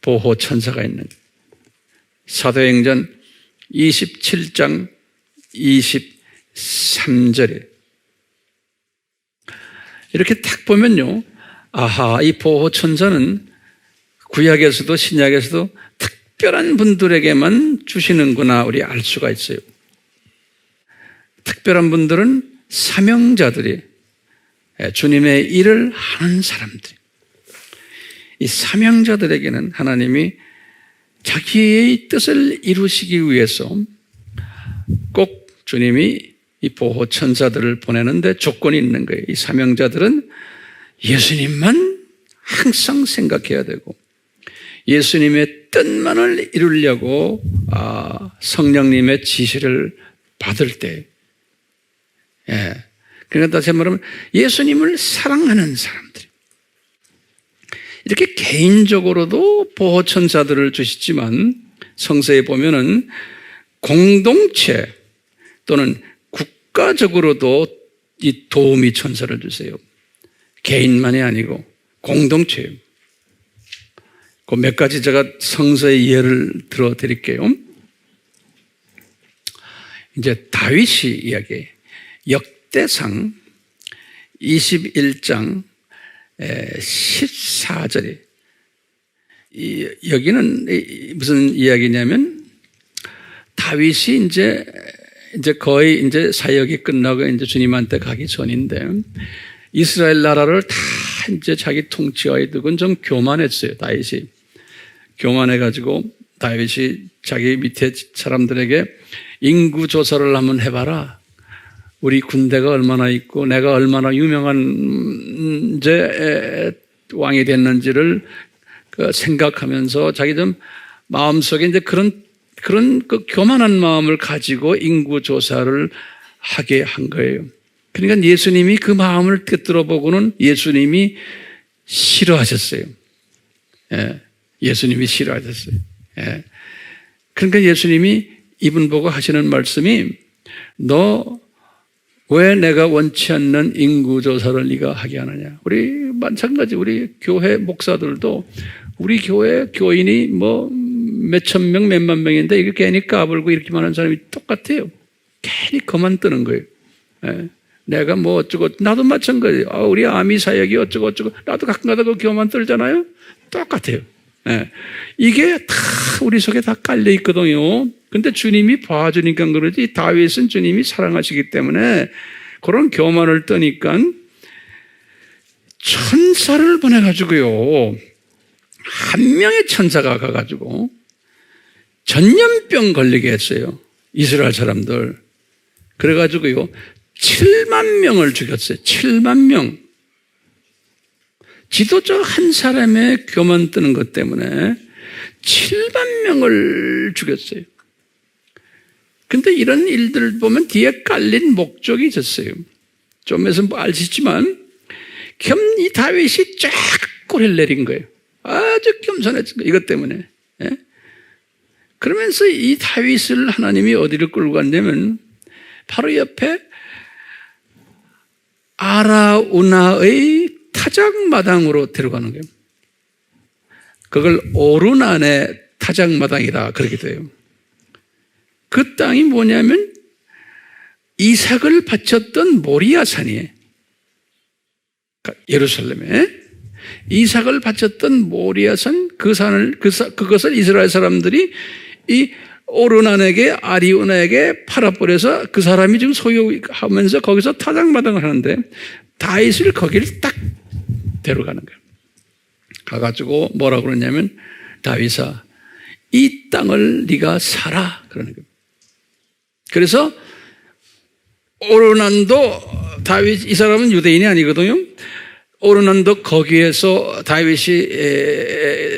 보호천사가 있는 거예요. 사도행전 27장 23절에 이렇게 딱 보면요. 아하, 이 보호천사는 구약에서도 신약에서도 특별한 분들에게만 주시는구나 우리 알 수가 있어요. 특별한 분들은 사명자들이 주님의 일을 하는 사람들. 이 사명자들에게는 하나님이 자기의 뜻을 이루시기 위해서 꼭 주님이 이 보호천사들을 보내는데 조건이 있는 거예요. 이 사명자들은 예수님만 항상 생각해야 되고 예수님의 뜻만을 이루려고 성령님의 지시를 받을 때 그러니까 다시 말하면 예수님을 사랑하는 사람들 이렇게 개인적으로도 보호천사들을 주시지만 성서에 보면은 공동체 또는 국가적으로도 이 도우미 천사를 주세요. 개인만이 아니고 공동체예요. 그 몇 가지 제가 성서의 예를 들어 드릴게요. 이제 다윗이 이야기, 역대상 21장 14절에 여기는 무슨 이야기냐면 다윗이 이제 거의 이제 사역이 끝나고 이제 주님한테 가기 전인데 이스라엘 나라를 다 이제 자기 통치하에 두고는 좀 교만했어요. 다윗이 교만해가지고 다윗이 자기 밑에 사람들에게 인구 조사를 한번 해봐라. 우리 군대가 얼마나 있고 내가 얼마나 유명한 이제 왕이 됐는지를 생각하면서 자기 좀 마음속에 이제 그런 그 교만한 마음을 가지고 인구 조사를 하게 한 거예요. 그러니까 예수님이 그 마음을 꿰뚫어 보고는 예수님이 싫어하셨어요. 예, 예수님이 싫어하셨어요. 예. 그러니까 예수님이 이분 보고 하시는 말씀이 너 왜 내가 원치 않는 인구조사를 네가 하게 하느냐. 우리 마찬가지 우리 교회 목사들도 우리 교회 교인이 뭐 몇천 명 몇만 명인데 이게 괜히 까불고 이렇게만 하는 사람이 똑같아요. 괜히 그만 뜨는 거예요. 예. 내가 뭐 어쩌고 나도 마찬가지예요. 우리 아미 사역이 어쩌고 나도 가끔가다 그 교만 떨잖아요. 똑같아요. 예. 이게 다 우리 속에 다 깔려 있거든요. 근데 주님이 봐주니까 그러지 다윗은 주님이 사랑하시기 때문에 그런 교만을 떠니까 천사를 보내가지고요. 한 명의 천사가 가가지고 전염병 걸리게 했어요. 이스라엘 사람들. 그래가지고요. 7만 명을 죽였어요. 7만 명. 지도자 한 사람의 교만 뜨는 것 때문에 7만 명을 죽였어요. 근데 이런 일들을 보면 뒤에 깔린 목적이 있었어요. 좀 해서 뭐 아시지만 이 다윗이 쫙 꼬리를 내린 거예요. 아주 겸손했던 거예요. 이것 때문에. 예? 그러면서 이 다윗을 하나님이 어디를 끌고 갔냐면 바로 옆에 아라우나의 타작마당으로 데려가는 거예요. 그걸 오르난의 타작마당이라 그렇게 돼요. 그 땅이 뭐냐면 이삭을 바쳤던 모리아산이에요. 예루살렘에 이삭을 바쳤던 모리아산 그것을 이스라엘 사람들이 이 오르난에게 아리우나에게 팔아버려서 그 사람이 지금 소유하면서 거기서 타작마당을 하는데 다윗을 거기를 딱 데려가는 거예요. 가가지고 뭐라고 그러냐면 다윗아 이 땅을 네가 사라 그러는 거예요. 그래서 오르난도 다윗 이 사람은 유대인이 아니거든요. 오르난도 거기에서 다윗이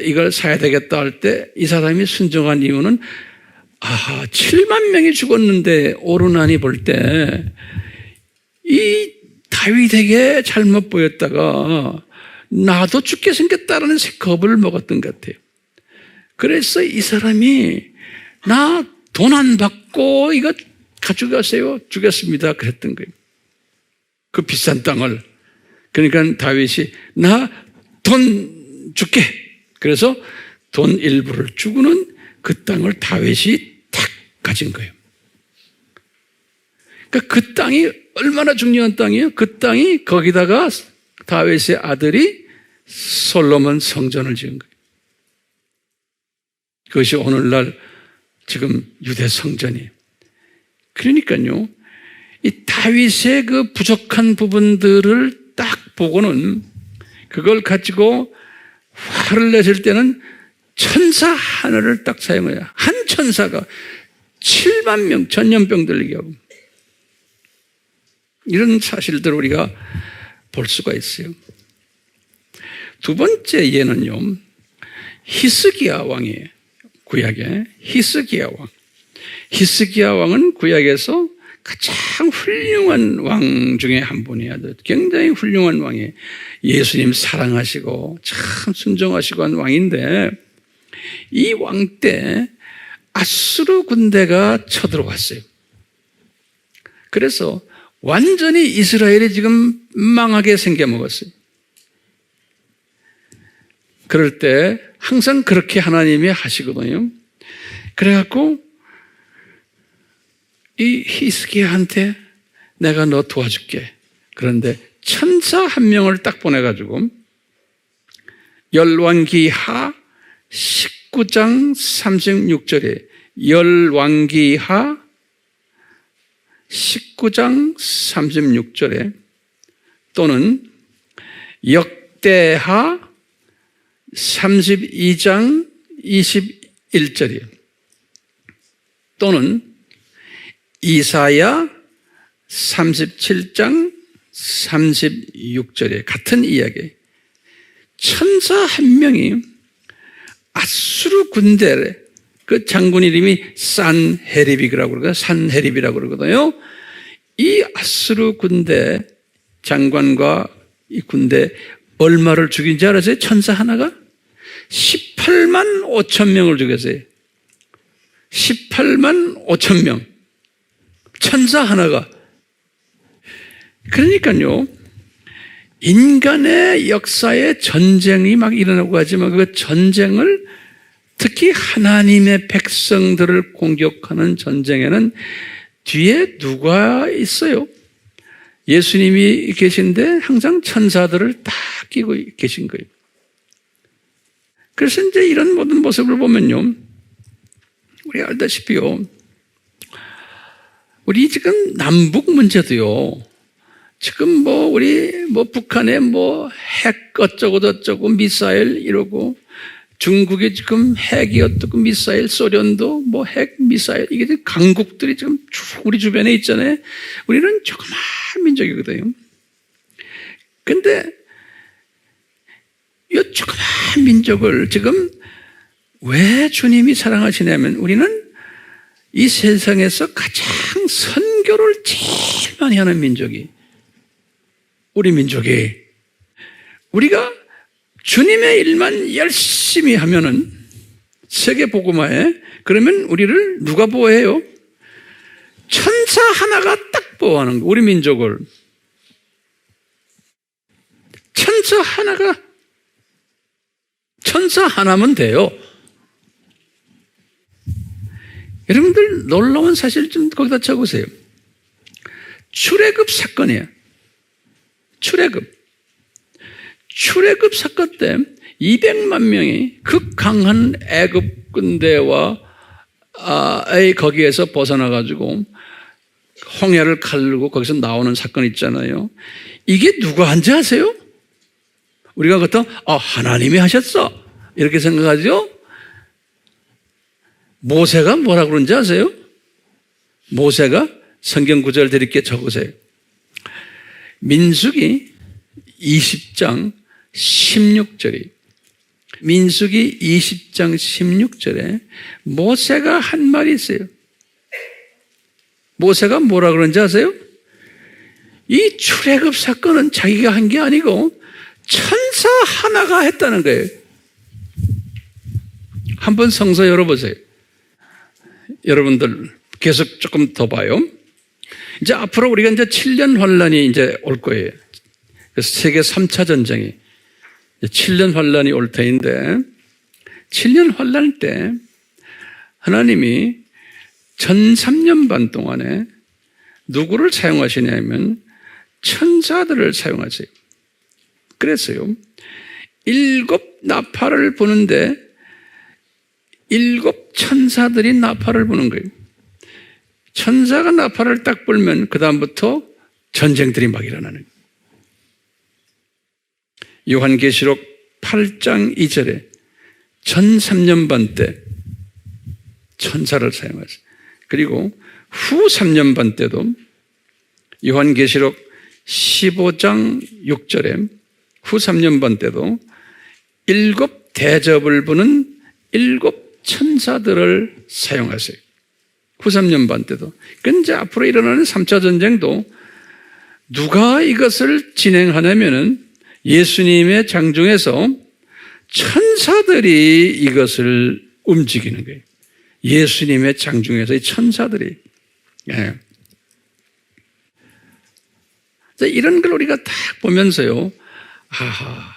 이걸 사야 되겠다 할 때 이 사람이 순종한 이유는 7만 명이 죽었는데 오르난이 볼 때 이 다윗에게 잘못 보였다가 나도 죽게 생겼다라는 겁을 먹었던 것 같아요. 그래서 이 사람이 나 돈 안 받고 이거 가져가세요. 주겠습니다. 그랬던 거예요. 그 비싼 땅을. 그러니까 다윗이 나 돈 줄게. 그래서 돈 일부를 주고는 그 땅을 다윗이 탁 가진 거예요. 그러니까 그 땅이 얼마나 중요한 땅이에요? 그 땅이 거기다가 다윗의 아들이 솔로몬 성전을 지은 거예요. 그것이 오늘날 지금 유대 성전이에요. 그러니까요, 이 다윗의 그 부족한 부분들을 딱 보고는 그걸 가지고 화를 내실 때는 천사 하나를 딱 사용해요. 한 천사가 7만 명 전염병 들리게 하고 이런 사실들을 우리가 볼 수가 있어요. 두 번째 예는요, 히스기야 왕이에요. 구약에 히스기야 왕. 히스기야 왕은 구약에서 가장 훌륭한 왕 중에 한 분이야. 굉장히 훌륭한 왕이에요. 예수님 사랑하시고 참 순종하시고 한 왕인데 이 왕 때 아수르 군대가 쳐들어왔어요. 그래서 완전히 이스라엘이 지금 망하게 생겨먹었어요. 그럴 때 항상 그렇게 하나님이 하시거든요. 그래갖고 이 히스기야한테 내가 너 도와줄게. 그런데 천사 한 명을 딱 보내가지고 열왕기하 19장 36절에 열왕기하 19장 36절에 또는 역대하 32장 21절이에요. 또는 이사야 37장 36절에 같은 이야기. 천사 한 명이 아수르 군대, 그 장군 이름이 산헤립이라고 그러거든요. 산헤립이라고 그러거든요. 이 아수르 군대 장관과 이 군대 얼마를 죽인지 알았어요? 천사 하나가? 18만 5천 명을 죽였어요. 18만 5천 명. 천사 하나가. 그러니까요, 인간의 역사에 전쟁이 막 일어나고 하지만 그 전쟁을 특히 하나님의 백성들을 공격하는 전쟁에는 뒤에 누가 있어요? 예수님이 계신데 항상 천사들을 다 끼고 계신 거예요. 그래서 이제 이런 모든 모습을 보면요, 우리 알다시피요, 우리 지금 남북 문제도요, 지금 우리 북한에 핵 어쩌고 저쩌고 미사일 이러고, 중국이 지금 핵이 어떻고 미사일, 소련도 핵 미사일, 이게 강국들이 지금 쭉 우리 주변에 있잖아요. 우리는 조그만 민족이거든요. 근데 이 조그만 민족을 지금 왜 주님이 사랑하시냐면, 우리는 이 세상에서 가장 선교를 제일 많이 하는 민족이 우리 민족이, 우리가 주님의 일만 열심히 하면은 세계 복음화에, 그러면 우리를 누가 보호해요? 천사 하나가 딱 보호하는 거예요. 우리 민족을. 천사 하나면 돼요. 여러분들 놀라운 사실 좀 거기다 적으세요. 출애굽 사건이에요. 출애굽 사건 때 200만 명이 극강한 애굽 군대와 거기에서 벗어나가지고 홍해를 가르고 거기서 나오는 사건 있잖아요. 이게 누가 한지 아세요? 우리가 그렇다면 하나님이 하셨어 이렇게 생각하죠? 모세가 뭐라고 그러는지 아세요? 모세가 성경 구절 드릴게 적으세요. 민수기 20장 16절이, 민수기 20장 16절에 모세가 한 말이 있어요. 모세가 뭐라 그런지 아세요? 이 출애굽 사건은 자기가 한 게 아니고 천사 하나가 했다는 거예요. 한번 성서 열어보세요. 여러분들 계속 조금 더 봐요. 이제 앞으로 우리가 이제 7년 환란이 이제 올 거예요. 그래서 세계 3차 전쟁이 7년 환란이 올 터인데, 7년 환란 때 하나님이 전 3년 반 동안에 누구를 사용하시냐면 천사들을 사용하세요. 그래서요, 7 나팔을 부는데 7 천사들이 나팔을 부는 거예요. 천사가 나팔을 딱 불면 그 다음부터 전쟁들이 막 일어나는 거예요. 요한계시록 8장 2절에 전 3년 반 때 천사를 사용하세요. 그리고 후 3년 반 때도 요한계시록 15장 6절에 후 3년 반 때도 7 대접을 부는 7 천사들을 사용하세요. 후 3년 반 때도. 근데 앞으로 일어나는 3차 전쟁도 누가 이것을 진행하냐면은 예수님의 장중에서 천사들이 이것을 움직이는 거예요. 예수님의 장중에서 이 천사들이. 예. 이런 걸 우리가 딱 보면서요, 아하,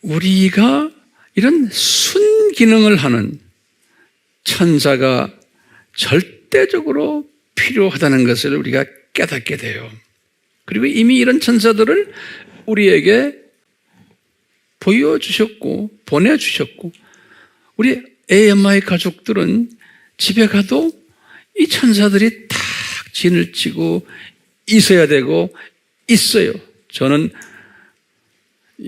우리가 이런 순기능을 하는 천사가 절대적으로 필요하다는 것을 우리가 깨닫게 돼요. 그리고 이미 이런 천사들을 우리에게 보여주셨고 보내주셨고, 우리 AMI 가족들은 집에 가도 이 천사들이 딱 진을 치고 있어야 되고 있어요. 저는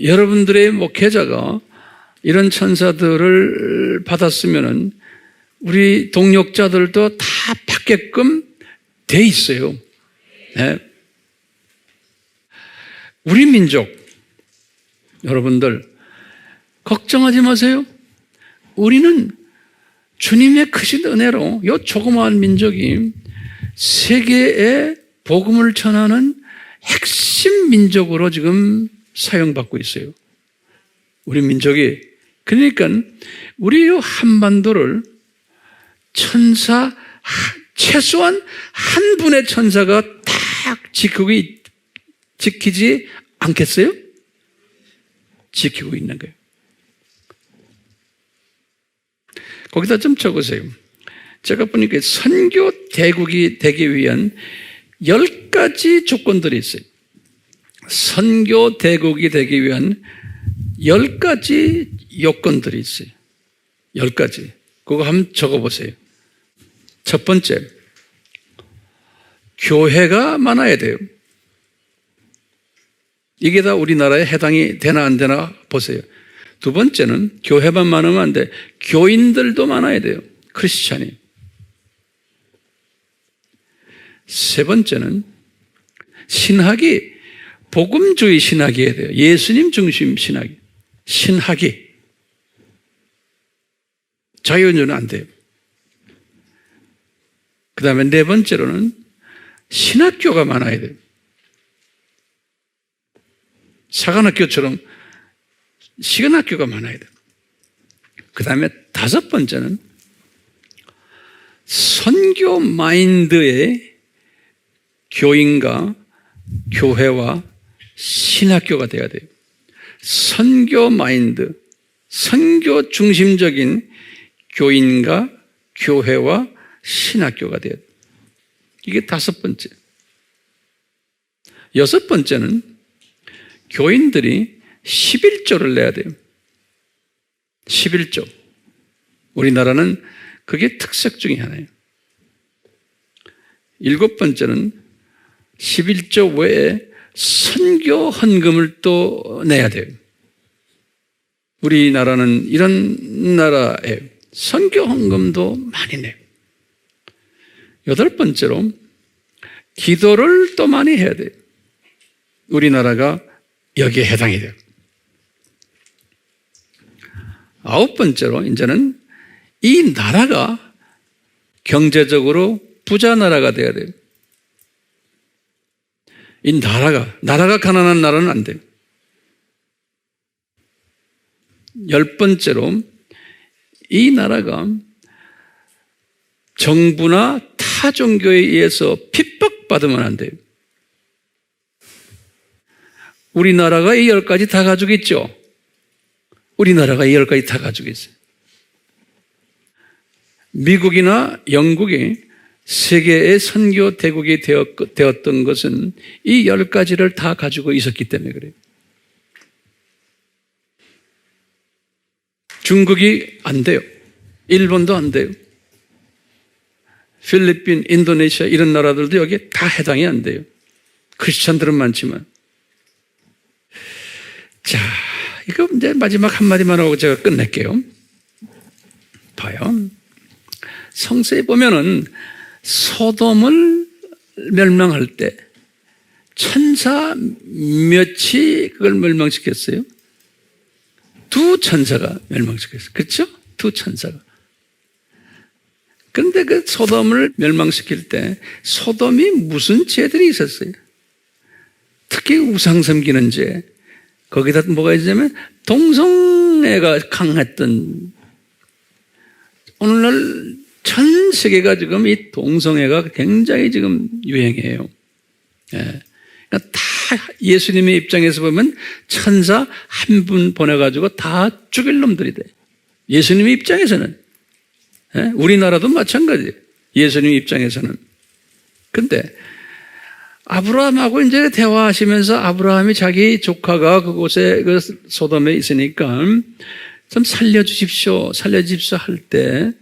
여러분들의 목회자가 이런 천사들을 받았으면은 우리 동역자들도 다 받게끔 돼 있어요. 네. 우리 민족, 여러분들 걱정하지 마세요. 우리는 주님의 크신 은혜로 이 조그마한 민족이 세계에 복음을 전하는 핵심 민족으로 지금 사용받고 있어요. 우리 민족이. 그러니까 우리 한반도를 천사, 최소한 한 분의 천사가 딱 지키지 않겠어요? 지키고 있는 거예요. 거기다 좀 적으세요. 제가 보니까 선교 대국이 되기 위한 10가지 조건들이 있어요. 선교 대국이 되기 위한 10가지 요건들이 있어요. 10가지. 그거 한번 적어보세요. 첫 번째, 교회가 많아야 돼요. 이게 다 우리나라에 해당이 되나 안 되나 보세요. 두 번째는 교회만 많으면 안 돼. 교인들도 많아야 돼요. 크리스찬이. 세 번째는 신학이 복음주의 신학이어야 돼요. 예수님 중심 신학이. 신학이. 자유주의는 안 돼요. 그 다음에 네 번째로는 신학교가 많아야 돼요. 사관학교처럼 시간학교가 많아야 돼요. 그 다음에 다섯 번째는 선교 마인드의 교인과 교회와 신학교가 돼야 돼요. 선교 마인드, 선교 중심적인 교인과 교회와 신학교가 돼야 돼요. 이게 다섯 번째. 여섯 번째는 교인들이 11조를 내야 돼요. 11조. 우리나라는 그게 특색 중에 하나예요. 일곱 번째는 11조 외에 선교 헌금을 또 내야 돼요. 우리나라는 이런 나라예요. 선교 헌금도 많이 내요. 여덟 번째로 기도를 또 많이 해야 돼요. 우리나라가 여기에 해당이 돼요. 아홉 번째로 이제는 이 나라가 경제적으로 부자 나라가 돼야 돼요. 이 나라가 가난한 나라는 안 돼요. 열 번째로 이 나라가 정부나 타 종교에 의해서 핍박받으면 안 돼요. 우리나라가 이 10가지 다 가지고 있죠. 우리나라가 이 10가지 다 가지고 있어요. 미국이나 영국이 세계의 선교 대국이 되었던 것은 이 10가지를 다 가지고 있었기 때문에 그래요. 중국이 안 돼요. 일본도 안 돼요. 필리핀, 인도네시아 이런 나라들도 여기에 다 해당이 안 돼요. 크리스찬들은 많지만. 자, 이거 이제 마지막 한마디만 하고 제가 끝낼게요. 봐요. 성서에 보면은 소돔을 멸망할 때 천사 몇이 그걸 멸망시켰어요? 두 천사가 멸망시켰어요. 그렇죠? 두 천사가. 그런데 그 소돔을 멸망시킬 때 소돔이 무슨 죄들이 있었어요? 특히 우상 섬기는 죄. 거기다 뭐가 있냐면 동성애가 강했던, 오늘날 전 세계가 지금 이 동성애가 굉장히 지금 유행해요. 예. 그러니까 다 예수님의 입장에서 보면 천사 한 분 보내가지고 다 죽일 놈들이 돼. 예수님의 입장에서는. 예? 우리나라도 마찬가지예요. 예수님 입장에서는. 근데 아브라함하고 이제 대화하시면서 아브라함이 자기 조카가 그곳에 그 소돔에 있으니까 좀 살려주십시오 할 때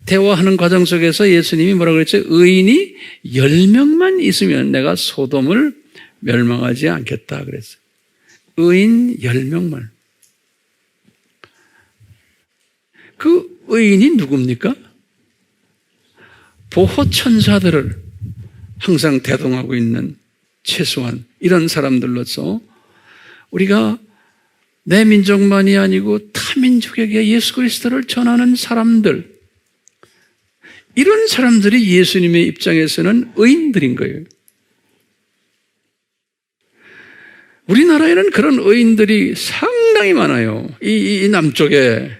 대화하는 과정 속에서 예수님이 뭐라고 그랬죠? 의인이 10명만 있으면 내가 소돔을 멸망하지 않겠다 그랬어요. 의인 10명만. 그 의인이 누굽니까? 보호천사들을 항상 대동하고 있는 최소한 이런 사람들로서 우리가 내 민족만이 아니고 타민족에게 예수 그리스도를 전하는 사람들, 이런 사람들이 예수님의 입장에서는 의인들인 거예요. 우리나라에는 그런 의인들이 상당히 많아요. 이 남쪽에.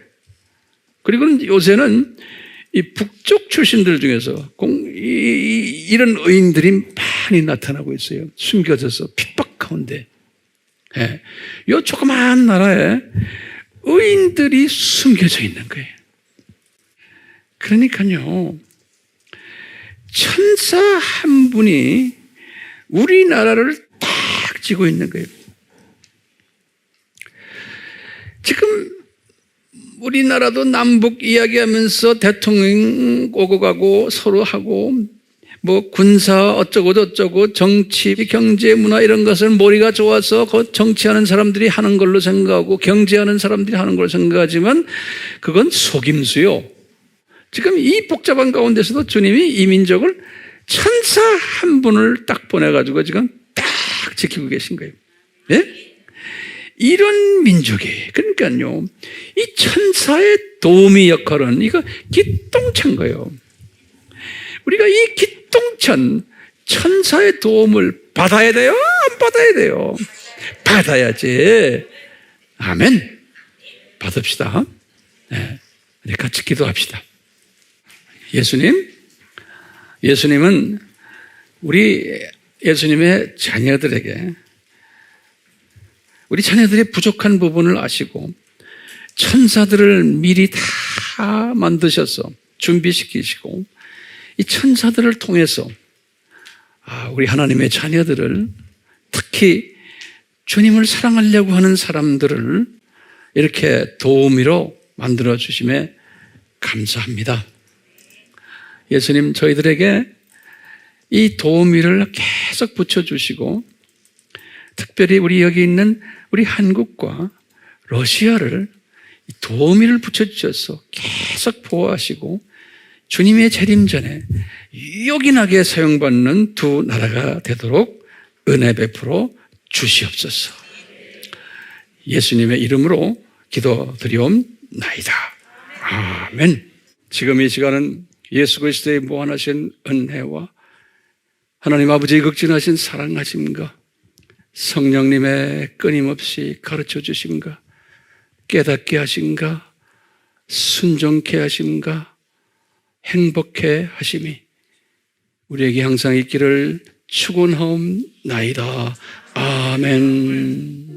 그리고 요새는 이 북쪽 출신들 중에서 이런 의인들이 많이 나타나고 있어요. 숨겨져서 핍박 가운데. 예. 이 조그마한 나라에 의인들이 숨겨져 있는 거예요. 그러니까요, 천사 한 분이 우리나라를 딱 쥐고 있는 거예요. 지금 우리나라도 남북 이야기하면서 대통령 오고 가고 서로 하고 뭐 군사 어쩌고 저쩌고 정치, 경제, 문화 이런 것을 머리가 좋아서 그 정치하는 사람들이 하는 걸로 생각하고 경제하는 사람들이 하는 걸로 생각하지만 그건 속임수요. 지금 이 복잡한 가운데서도 주님이 이 민족을 천사 한 분을 딱 보내가지고 지금 딱 지키고 계신 거예요. 예? 이런 민족이, 그러니까요, 이 천사의 도우미 역할은 이거 기똥찬 거예요. 우리가 이 기똥찬 천사의 도움을 받아야 돼요? 안 받아야 돼요? 받아야지. 아멘. 받읍시다. 네. 우리 같이 기도합시다. 예수님은 우리 예수님의 자녀들에게 우리 자녀들의 부족한 부분을 아시고 천사들을 미리 다 만드셔서 준비시키시고 이 천사들을 통해서 우리 하나님의 자녀들을 특히 주님을 사랑하려고 하는 사람들을 이렇게 도우미로 만들어주심에 감사합니다. 예수님, 저희들에게 이 도우미를 계속 붙여주시고 특별히 우리 여기 있는 우리 한국과 러시아를 도우미를 붙여주셔서 계속 보호하시고 주님의 재림 전에 요긴하게 사용받는 두 나라가 되도록 은혜 베풀어 주시옵소서. 예수님의 이름으로 기도드리옵나이다. 아멘. 지금 이 시간은 예수 그리스도의 무한하신 은혜와 하나님 아버지의 극진하신 사랑하심과 성령님의 끊임없이 가르쳐 주심과 깨닫게 하심과 순종케 하심과 행복해 하심이 우리에게 항상 있기를 축원하옵나이다. 아멘.